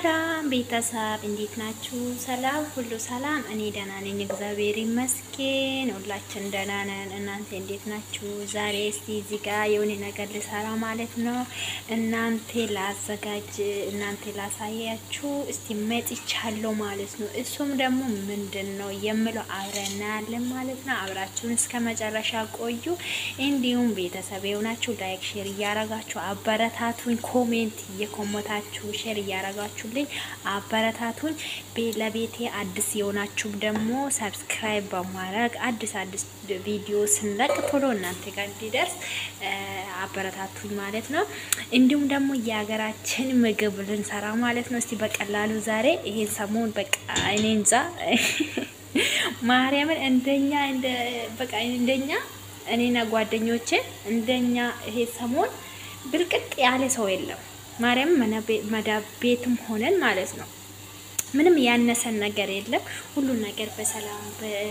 ሰላም ቤተሰብ እንዴት ናችሁ? ሰላም ሁሉ ሰላም። እኔ ደህና ነኝ፣ እግዚአብሔር ይመስገን። ሁላችን ደህና ነን። እናንተ እንዴት ናችሁ? ዛሬ እስቲ እዚህ ጋር የሆነ ነገር ልሰራ ማለት ነው። እናንተ ላዘጋጅ፣ እናንተ ላሳያችሁ እስቲ መጥቻለሁ ማለት ነው። እሱም ደግሞ ምንድን ነው የምለው አብረን እናያለን ማለት ነው። አብራችሁን እስከ መጨረሻ ቆዩ። እንዲሁም ቤተሰብ የሆናችሁ ላይክ፣ ሼር እያረጋችሁ አበረታቱኝ። ኮሜንት እየኮመታችሁ ሼር እያረጋችሁልኝ አበረታቱኝ። ለቤቴ አዲስ የሆናችሁ ደግሞ ሰብስክራይብ በማድረግ አዲስ ቪዲዮ ስንለቅ ቶሎ እናንተ ጋር እንዲደርስ አበረታቱኝ ማለት ነው። እንዲሁም ደግሞ የሀገራችን ምግብ ልንሰራ ማለት ነው። እስቲ በቀላሉ ዛሬ ይሄን ሰሞን በቃ እኔ እንጃ ማርያምን እንደኛ እኔና ጓደኞቼ እንደኛ ይሄ ሰሞን ብልቅጥ ያለ ሰው የለም። ማርያም መዳብ ቤትም ሆነን ማለት ነው ምንም ያነሰን ነገር የለም። ሁሉ ነገር በሰላም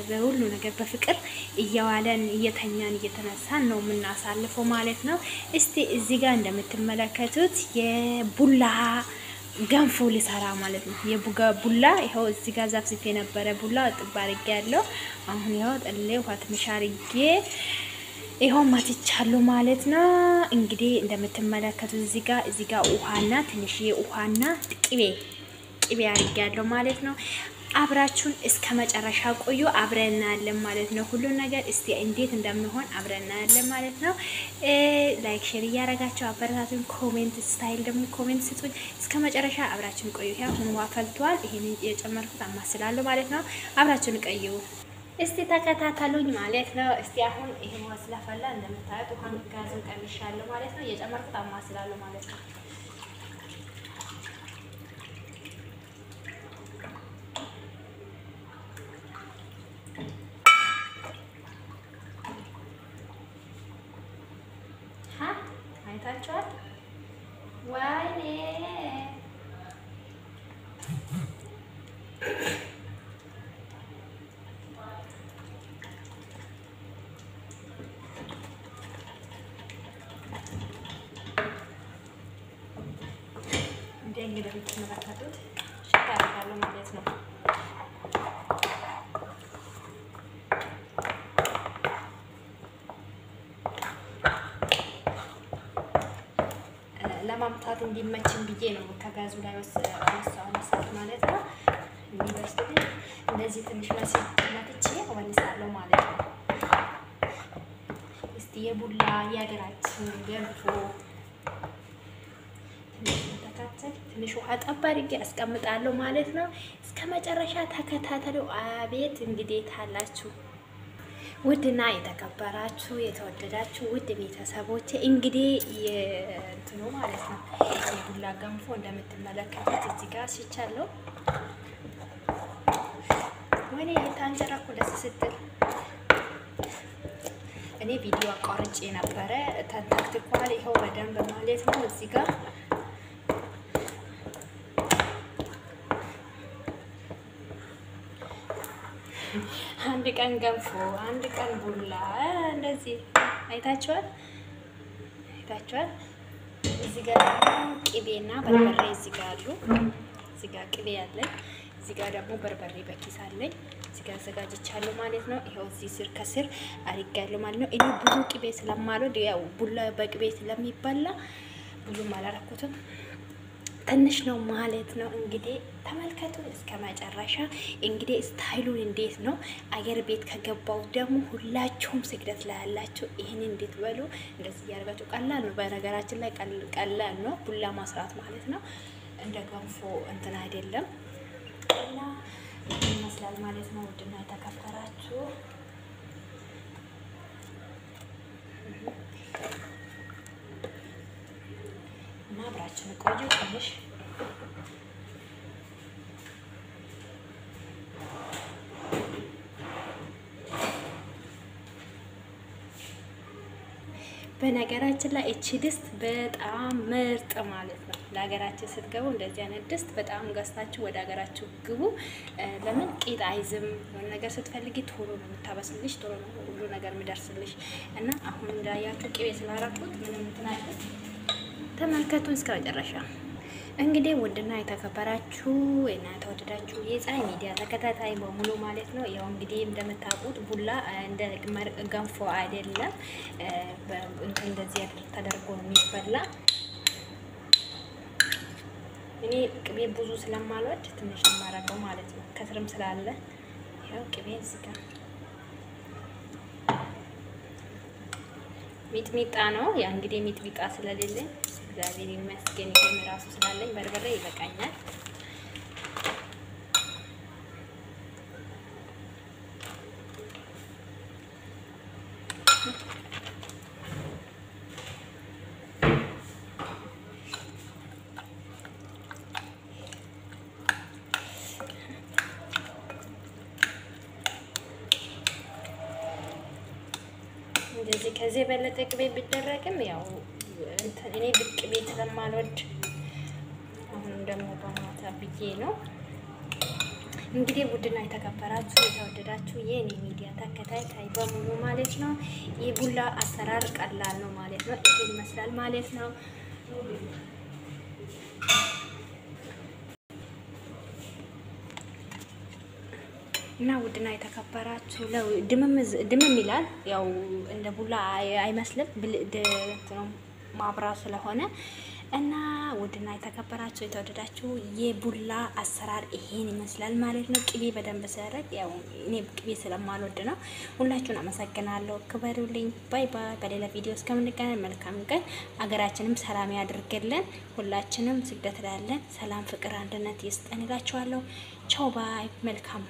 በሁሉ ነገር በፍቅር እያዋለን እየተኛን እየተነሳን ነው የምናሳልፈው ማለት ነው። እስቲ እዚህ ጋር እንደምትመለከቱት የቡላ ገንፎ ሊሰራ ማለት ነው። የቡላ ይኸው እዚህ ጋር ዛፍዝፌ የነበረ ቡላ ጥብ አድርጌ ያለው አሁን ይኸው ጥሌ ውሃ ትንሽ አድርጌ ይኸው ማትቻለሁ ማለት ነው። እንግዲህ እንደምትመለከቱት እዚህ ጋር ውሃና ትንሽዬ ውሃና ቅቤ አድርጌያለሁ ማለት ነው። አብራችሁን እስከ መጨረሻ ቆዩ፣ አብረን እናያለን ማለት ነው። ሁሉን ነገር እስቲ እንዴት እንደምሆን አብረን እናያለን ማለት ነው። ላይክ ሼር እያረጋችሁ አበረታቱን። ኮሜንት ስታይል ደግሞ ኮሜንት ስጡኝ። እስከ መጨረሻ አብራችሁን ቆዩ። አሁን ውሃ ፈልቷል። ይሄንን የጨመርኩት አማስላለሁ ማለት ነው። አብራችሁን ቆዩ። እስቲ ተከታተሉኝ ማለት ነው። እስቲ አሁን ይሄ ውሃ ስለፈላ እንደምታዩት ውሃን ጋዝን ቀንሻለሁ ማለት ነው። የጨመርኩት አማስላለሁ ማለት ነው። አይታችኋል? ወይኔ እንግዲህ እንደምትመለከቱት ሽታ ያደርጋሉ ማለት ነው። ለማምጣት እንዲመችን ብዬ ነው ከጋዙ ላይ ወሰሳው ማለት ነው። እንዲበስል እንደዚህ ትንሽ መጥቼ ወንሳለሁ ማለት ነው። እስቲ የቡላ የሀገራችን ገንፎ ትንሽ ውሃ ጠብ አድርጌ አስቀምጣለሁ ማለት ነው። እስከ መጨረሻ ተከታተሉ። አቤት እንግዲህ ታላችሁ ውድና የተከበራችሁ የተወደዳችሁ ውድ ቤተሰቦቼ እንግዲህ እንትኑ ማለት ነው የቡላ ገንፎ እንደምትመለከቱት እዚህ ጋር ሲቻለው ወይኔ የታንጀራ እኮ ደስ ስትል እኔ ቪዲዮ አቋርጬ ነበረ። ተንተክትኳል ይኸው በደንብ ማለት ነው። እዚህ ጋር አንድ ቀን ገንፎ አንድ ቀን ቡላ እንደዚህ አይታችኋል። እዚህ ጋር ቅቤና በርበሬ እዚህ ጋር አሉ። እዚህ ጋር ቅቤ ያለኝ፣ እዚህ ጋር ደግሞ በርበሬ በኪስ አለኝ። እዚህ ጋር አዘጋጅቻለሁ ማለት ነው። ይሄው እዚህ ስር ከስር አድርጌያለሁ ማለት ነው። እኔ ብዙ ቅቤ ስለማልወድ ያው ቡላ በቅቤ ስለሚበላ ብዙም አላረኩትም፣ ትንሽ ነው ማለት ነው። እንግዲህ ተመልከቱ እስከ መጨረሻ። እንግዲህ ስታይሉን እንዴት ነው አገር ቤት ከገባው ደግሞ ሁላችሁም ስግደት ላይ ያላችሁ ይሄን እንዴት በሉ። እንደዚህ ያርጋችሁ ቀላል ነው። በነገራችን ላይ ቀላል ነው ቡላ ማስራት ማለት ነው። እንደ ገንፎ እንትን አይደለም እና ይመስላል ማለት ነው። ውድና የተከበራችሁ አብራችን ቆዩ ትንሽ በነገራችን ላይ እቺ ድስት በጣም ምርጥ ማለት ነው። ለሀገራችን ስትገቡ እንደዚህ አይነት ድስት በጣም ገዝታችሁ ወደ ሀገራችሁ ግቡ። ለምን ቂጥ አይዝም። ነገር ስትፈልጊ ቶሎ ነው የምታበስልሽ፣ ቶሎ ነው ሁሉ ነገር የሚደርስልሽ እና አሁን እንዳያችሁ ቅቤ ስላረኩት ምንም እንትን አይደል። ተመልከቱ እስከ መጨረሻ። እንግዲህ ውድና የተከበራችሁ እና የተወደዳችሁ የፀሐይ ሚዲያ ተከታታይ በሙሉ ማለት ነው። ያው እንግዲህ እንደምታውቁት ቡላ እንደ ገንፎ አይደለም፣ እንደዚህ ተደርጎ ነው የሚበላ። እኔ ቅቤ ብዙ ስለማልወድ ትንሽ የማረገው ማለት ነው፣ ከስርም ስላለ ያው ቅቤ እዚህ ጋር ሚጥሚጣ ነው። ያ እንግዲህ ሚጥሚጣ ስለሌለኝ እግዚአብሔር ይመስገን ይሄን ራሱ ስላለኝ በርበሬ ይበቃኛል። እንደዚህ ከዚህ በለጠ ቅቤ ቢደረግም ያው እኔ ቅቤ ስለማልወድ አሁን ደግሞ በማታ ብዬ ነው። እንግዲህ ውድና የተከበራችሁ የተወደዳችሁ የኔ ሚዲያ ተከታታይ በሙሉ ማለት ነው የቡላ አሰራር ቀላል ነው ማለት ነው። ይሄ ይመስላል ማለት ነው። እና ውድና የተከበራችሁ ድምም ይላል ያው እንደ ቡላ አይመስልም ማብራ ስለሆነ እና ውድና የተከበራችሁ የተወደዳችሁ የቡላ አሰራር ይሄን ይመስላል ማለት ነው። ቅቤ በደንብ ሰረቅ ያው እኔ ቅቤ ስለማልወድ ነው። ሁላችሁን አመሰግናለሁ፣ ክበሩልኝ። ባይ ባይ። በሌላ ቪዲዮ እስከምንገናኝ መልካም ቀን። አገራችንም ሰላም ያድርግልን። ሁላችንም ስደት ላይ ያለን ሰላም፣ ፍቅር፣ አንድነት ይስጠን እላችኋለሁ። ቻው ባይ። መልካም